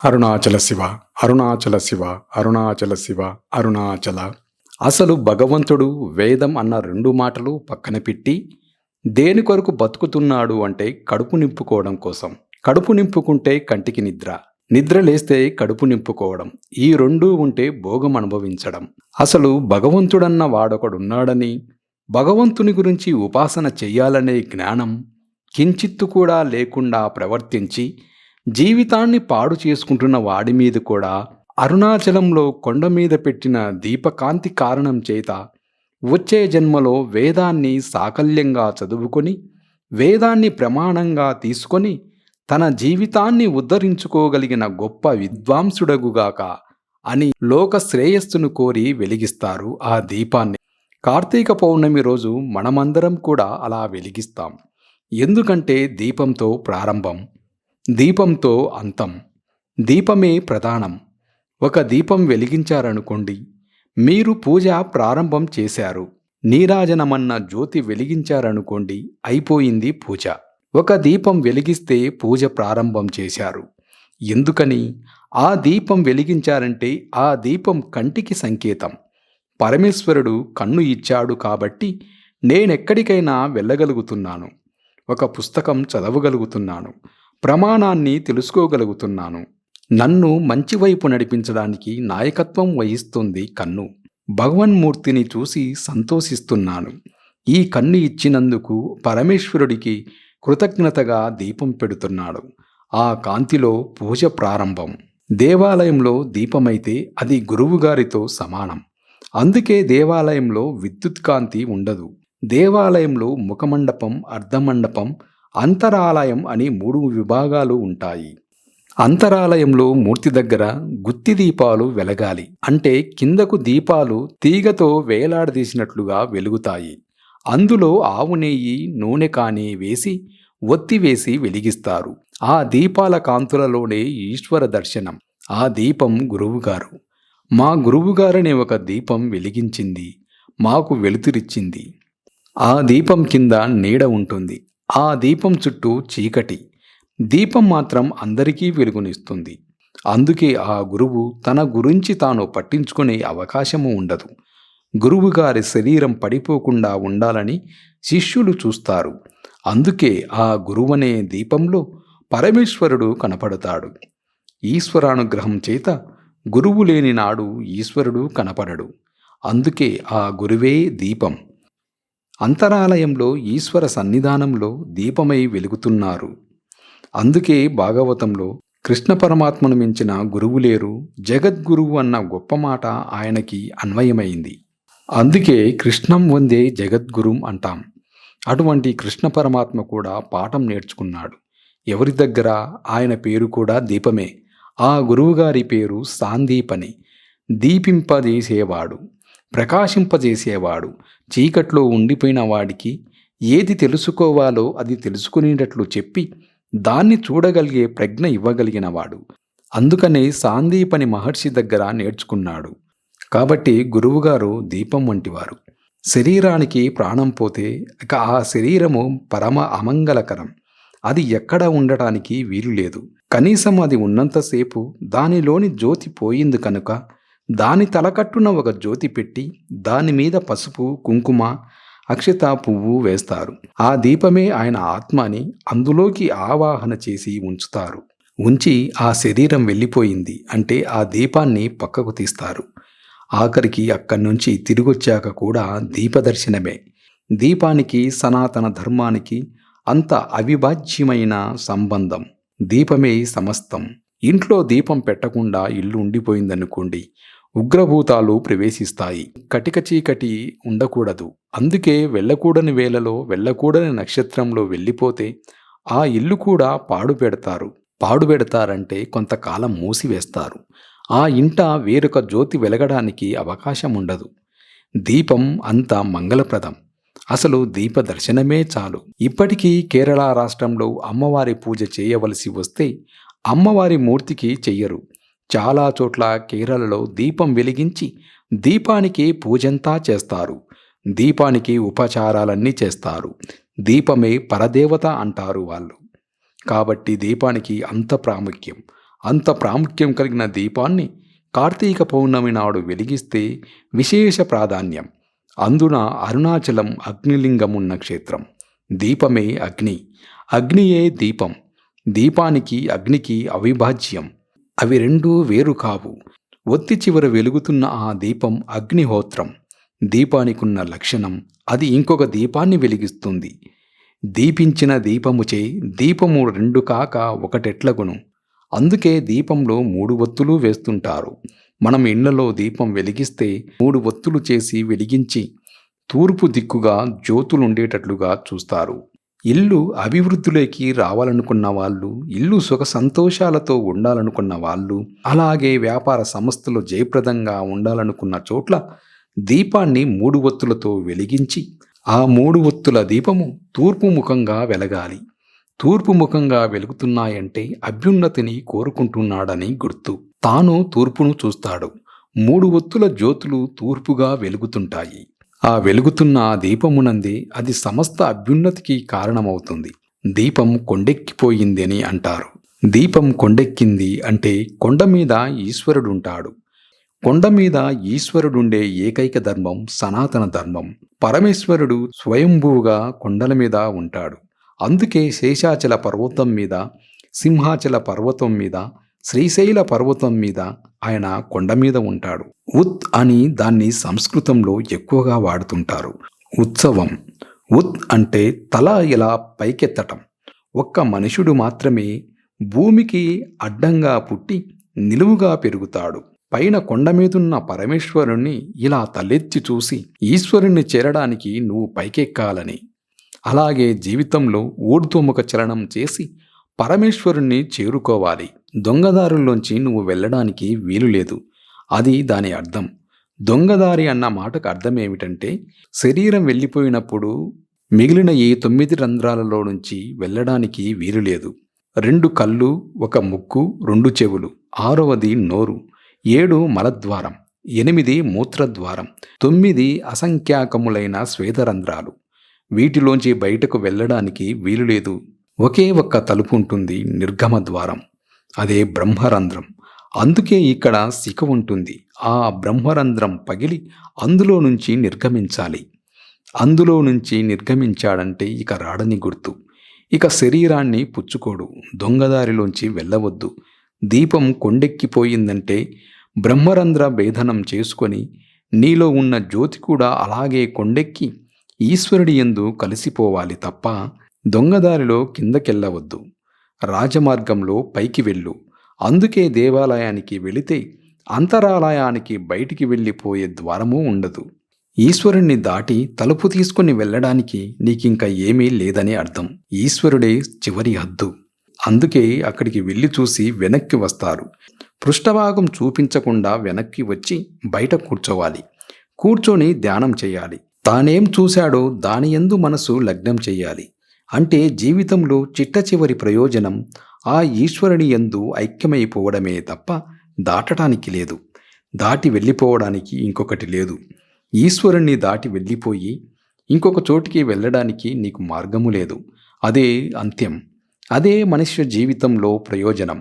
అరుణాచల శివ, అరుణాచల శివ, అరుణాచల శివ, అరుణాచల. అసలు భగవంతుడు వేదం అన్న రెండు మాటలు పక్కన పెట్టి దేని కొరకు బతుకుతున్నాడు అంటే కడుపు నింపుకోవడం కోసం. కడుపు నింపుకుంటే కంటికి నిద్ర, నిద్ర లేస్తే కడుపు నింపుకోవడం. ఈ రెండూ ఉంటే భోగం అనుభవించడం. అసలు భగవంతుడన్న వాడొకడున్నాడని, భగవంతుని గురించి ఉపాసన చెయ్యాలనే జ్ఞానం కించిత్తు కూడా లేకుండా ప్రవర్తించి జీవితాన్ని పాడు చేసుకుంటున్న వాడి మీద కూడా అరుణాచలంలో కొండ మీద పెట్టిన దీపకాంతి కారణం చేత వచ్చే జన్మలో వేదాన్ని సాకల్యంగా చదువుకొని వేదాన్ని ప్రమాణంగా తీసుకొని తన జీవితాన్ని ఉద్ధరించుకోగలిగిన గొప్ప విద్వాంసుడగుగాక అని లోక శ్రేయస్సును కోరి వెలిగిస్తారు ఆ దీపాన్ని. కార్తీక పౌర్ణమి రోజు మనమందరం కూడా అలా వెలిగిస్తాం. ఎందుకంటే దీపంతో ప్రారంభం, దీపంతో అంతం. దీపమే ప్రధానం. ఒక దీపం వెలిగించారనుకోండి, మీరు పూజ ప్రారంభం చేశారు. నీరాజనమన్న జ్యోతి వెలిగించారనుకోండి, అయిపోయింది పూజ. ఒక దీపం వెలిగిస్తే పూజ ప్రారంభం చేశారు. ఎందుకని? ఆ దీపం వెలిగించారంటే ఆ దీపం కంటికి సంకేతం. పరమేశ్వరుడు కన్ను ఇచ్చాడు కాబట్టి నేనెక్కడికైనా వెళ్ళగలుగుతున్నాను, ఒక పుస్తకం చదవగలుగుతున్నాను, ప్రమాణాన్ని తెలుసుకోగలుగుతున్నాను. నన్ను మంచి వైపు నడిపించడానికి నాయకత్వం వహిస్తుంది కన్ను. భగవన్మూర్తిని చూసి సంతోషిస్తున్నాను. ఈ కన్ను ఇచ్చినందుకు పరమేశ్వరుడికి కృతజ్ఞతగా దీపం పెడుతున్నాడు. ఆ కాంతిలో పూజ ప్రారంభం. దేవాలయంలో దీపమైతే అది గురువుగారితో సమానం. అందుకే దేవాలయంలో విద్యుత్ కాంతి ఉండదు. దేవాలయంలో ముఖమండపం, అర్ధమండపం, అంతరాలయం అని 3 విభాగాలు ఉంటాయి. అంతరాలయంలో మూర్తి దగ్గర గుత్తి దీపాలు వెలగాలి. అంటే కిందకు దీపాలు తీగతో వేలాడదీసినట్లుగా వెలుగుతాయి. అందులో ఆవు నెయ్యి, నూనె కానీ వేసి ఒత్తివేసి వెలిగిస్తారు. ఆ దీపాల కాంతులలోనే ఈశ్వర దర్శనం. ఆ దీపం గురువుగారు. మా గురువుగారనే ఒక దీపం వెలిగించింది, మాకు వెలుతురిచ్చింది. ఆ దీపం కింద నీడ ఉంటుంది. ఆ దీపం చుట్టూ చీకటి. దీపం మాత్రం అందరికీ వెలుగునిస్తుంది. అందుకే ఆ గురువు తన గురించి తాను పట్టించుకునే అవకాశము ఉండదు. గురువుగారి శరీరం పడిపోకుండా ఉండాలని శిష్యులు చూస్తారు. అందుకే ఆ గురువనే దీపంలో పరమేశ్వరుడు కనపడతాడు. ఈశ్వరానుగ్రహం చేత గురువు లేని నాడు ఈశ్వరుడు కనపడడు. అందుకే ఆ గురువే దీపం. అంతరాలయంలో ఈశ్వర సన్నిధానంలో దీపమై వెలుగుతున్నారు. అందుకే భాగవతంలో కృష్ణ పరమాత్మను మించిన గురువు లేరు, జగద్గురువు అన్న గొప్ప మాట ఆయనకి అన్వయమైంది. అందుకే కృష్ణం వందే జగద్గురుం అంటాం. అటువంటి కృష్ణ పరమాత్మ కూడా పాఠం నేర్చుకున్నాడు. ఎవరి దగ్గర? ఆయన పేరు కూడా దీపమే. ఆ గురువుగారి పేరు సాందీపని. దీపింపజేసేవాడు, ప్రకాశింపజేసేవాడు. చీకట్లో ఉండిపోయిన వాడికి ఏది తెలుసుకోవాలో అది తెలుసుకునేటట్లు చెప్పి దాన్ని చూడగలిగే ప్రజ్ఞ ఇవ్వగలిగినవాడు. అందుకనే సాందీపని మహర్షి దగ్గర నేర్చుకున్నాడు. కాబట్టి గురువుగారు దీపం వంటివారు. శరీరానికి ప్రాణం పోతే ఇక ఆ శరీరము పరమ అమంగళకరం. అది ఎక్కడ ఉండటానికి వీలు లేదు. కనీసం అది ఉన్నంతసేపు దానిలోని జ్యోతి పోయింది కనుక దాని తలకట్టున ఒక జ్యోతి పెట్టి దాని మీద పసుపు, కుంకుమ, అక్షత, పువ్వు వేస్తారు. ఆ దీపమే ఆయన ఆత్మ అని అందులోకి ఆవాహన చేసి ఉంచుతారు. ఉంచి ఆ శరీరం వెళ్ళిపోయింది అంటే ఆ దీపాన్ని పక్కకు తీస్తారు. ఆఖరికి అక్కడి నుంచి తిరిగొచ్చాక కూడా దీపదర్శనమే. దీపానికి సనాతన ధర్మానికి అంత అవిభాజ్యమైన సంబంధం. దీపమే సమస్తం. ఇంట్లో దీపం పెట్టకుండా ఇల్లు ఉండిపోయిందనుకోండి, ఉగ్రభూతాలు ప్రవేశిస్తాయి. కటిక చీకటి ఉండకూడదు. అందుకే వెళ్ళకూడని వేళలో వెళ్ళకూడని నక్షత్రంలో వెళ్ళిపోతే ఆ ఇల్లు కూడా పాడుపెడతారు. పాడుపెడతారంటే కొంతకాలం మూసివేస్తారు. ఆ ఇంట వేరొక జ్యోతి వెలగడానికి అవకాశం ఉండదు. దీపం అంత మంగళప్రదం. అసలు దీప దర్శనమే చాలు. ఇప్పటికీ కేరళ రాష్ట్రంలో అమ్మవారి పూజ చేయవలసి వస్తే అమ్మవారి మూర్తికి చెయ్యరు. చాలా చోట్ల కేరళలో దీపం వెలిగించి దీపానికి పూజంతా చేస్తారు. దీపానికి ఉపచారాలన్నీ చేస్తారు. దీపమే పరదేవత అంటారు వాళ్ళు. కాబట్టి దీపానికి అంత ప్రాముఖ్యం. అంత ప్రాముఖ్యం కలిగిన దీపాన్ని కార్తీక పౌర్ణమి నాడు వెలిగిస్తే విశేష ప్రాధాన్యం. అందున అరుణాచలం అగ్నిలింగమున్న క్షేత్రం. దీపమే అగ్ని, అగ్నియే దీపం. దీపానికి అగ్నికి అవిభాజ్యం. అవి రెండూ వేరు కావు. ఒత్తి చివర వెలుగుతున్న ఆ దీపం అగ్నిహోత్రం. దీపానికున్న లక్షణం, అది ఇంకొక దీపాన్ని వెలిగిస్తుంది. దీపించిన దీపముచే దీపము రెండు కాక ఒకటెట్లగును. అందుకే దీపంలో 3 ఒత్తులు వేస్తుంటారు. మనం ఇళ్లలో దీపం వెలిగిస్తే 3 ఒత్తులు చేసి వెలిగించి తూర్పు దిక్కుగా జ్యోతులుండేటట్లుగా చూస్తారు. ఇల్లు అభివృద్ధిలోకి రావాలనుకున్న వాళ్ళు, ఇల్లు సుఖ సంతోషాలతో ఉండాలనుకున్న వాళ్ళు, అలాగే వ్యాపార సంస్థలు జయప్రదంగా ఉండాలనుకున్న చోట్ల దీపాన్ని 3 ఒత్తులతో వెలిగించి ఆ 3 ఒత్తుల దీపము తూర్పు ముఖంగా వెలగాలి. తూర్పు ముఖంగా వెలుగుతున్నాయంటే అభ్యున్నతిని కోరుకుంటున్నాడని గుర్తు. తాను తూర్పును చూస్తాడు. 3 ఒత్తుల జ్యోతులు తూర్పుగా వెలుగుతుంటాయి. ఆ వెలుగుతున్న ఆ దీపమునందే అది సమస్త అభ్యున్నతికి కారణమవుతుంది. దీపం కొండెక్కిపోయింది అని అంటారు. దీపం కొండెక్కింది అంటే కొండ మీద ఈశ్వరుడుంటాడు. కొండ మీద ఈశ్వరుడుండే ఏకైక ధర్మం సనాతన ధర్మం. పరమేశ్వరుడు స్వయంభూగా కొండల మీద ఉంటాడు. అందుకే శేషాచల పర్వతం మీద, సింహాచల పర్వతం మీద, శ్రీశైల పర్వతం మీద ఆయన కొండ మీద ఉంటాడు. ఉత్ అని దాన్ని సంస్కృతంలో ఎక్కువగా వాడుతుంటారు. ఉత్సవం. ఉత్ అంటే తల ఇలా పైకెత్తటం. ఒక్క మనుషుడు మాత్రమే భూమికి అడ్డంగా పుట్టి నిలువుగా పెరుగుతాడు. పైన కొండ మీదున్న పరమేశ్వరుణ్ణి ఇలా తలెత్తి చూసి ఈశ్వరుణ్ణి చేరడానికి నువ్వు పైకెక్కాలని. అలాగే జీవితంలో ఊర్ధ్వముఖ చలనం చేసి పరమేశ్వరుణ్ణి చేరుకోవాలి. దొంగదారుల్లోంచి నువ్వు వెళ్ళడానికి వీలులేదు. అది దాని అర్థం. దొంగదారి అన్న మాటకు అర్థమేమిటంటే, శరీరం వెళ్ళిపోయినప్పుడు మిగిలిన ఈ 9 రంధ్రాలలో నుంచి వెళ్ళడానికి వీలులేదు. 2 కళ్ళు, 1 ముక్కు, 2 చెవులు, 6వది నోరు, 7 మలద్వారం, 8 మూత్రద్వారం, 9 అసంఖ్యాకములైన శ్వేతరంధ్రాలు. వీటిలోంచి బయటకు వెళ్ళడానికి వీలులేదు. ఒకే ఒక్క తలుపు ఉంటుంది, నిర్గమ ద్వారం. అదే బ్రహ్మరంధ్రం. అందుకే ఇక్కడ శిఖ ఉంటుంది. ఆ బ్రహ్మరంధ్రం పగిలి అందులో నుంచి నిర్గమించాలి. అందులో నుంచి నిర్గమించాడంటే ఇక రాడని గుర్తు. ఇక శరీరాన్ని పుచ్చుకోడు. దొంగదారిలోంచి వెళ్ళవద్దు. దీపం కొండెక్కిపోయిందంటే బ్రహ్మరంధ్ర భేదనం చేసుకొని నీలో ఉన్న జ్యోతి కూడా అలాగే కొండెక్కి ఈశ్వరుడి యందు కలిసిపోవాలి తప్ప దొంగదారిలో కిందకెళ్ళవద్దు. రాజమార్గంలో పైకి వెళ్ళు. అందుకే దేవాలయానికి వెళితే అంతరాలయానికి బయటికి వెళ్ళిపోయే ద్వారమూ ఉండదు. ఈశ్వరుణ్ణి దాటి తలుపు తీసుకుని వెళ్ళడానికి నీకింక ఏమీ లేదని అర్థం. ఈశ్వరుడే చివరి హద్దు. అందుకే అక్కడికి వెళ్ళి చూసి వెనక్కి వస్తారు. పృష్ఠభాగం చూపించకుండా వెనక్కి వచ్చి బయట కూర్చోవాలి. కూర్చొని ధ్యానం చేయాలి. తానేం చూశాడో దానియందు మనసు లగ్నం చెయ్యాలి. అంటే జీవితంలో చిట్ట చివరి ప్రయోజనం ఆ ఈశ్వరుని యందు ఐక్యమైపోవడమే తప్ప దాటడానికి లేదు. దాటి వెళ్ళిపోవడానికి ఇంకొకటి లేదు. ఈశ్వరుణ్ణి దాటి వెళ్ళిపోయి ఇంకొక చోటికి వెళ్ళడానికి నీకు మార్గము లేదు. అదే అంత్యం. అదే మనుష్య జీవితంలో ప్రయోజనం.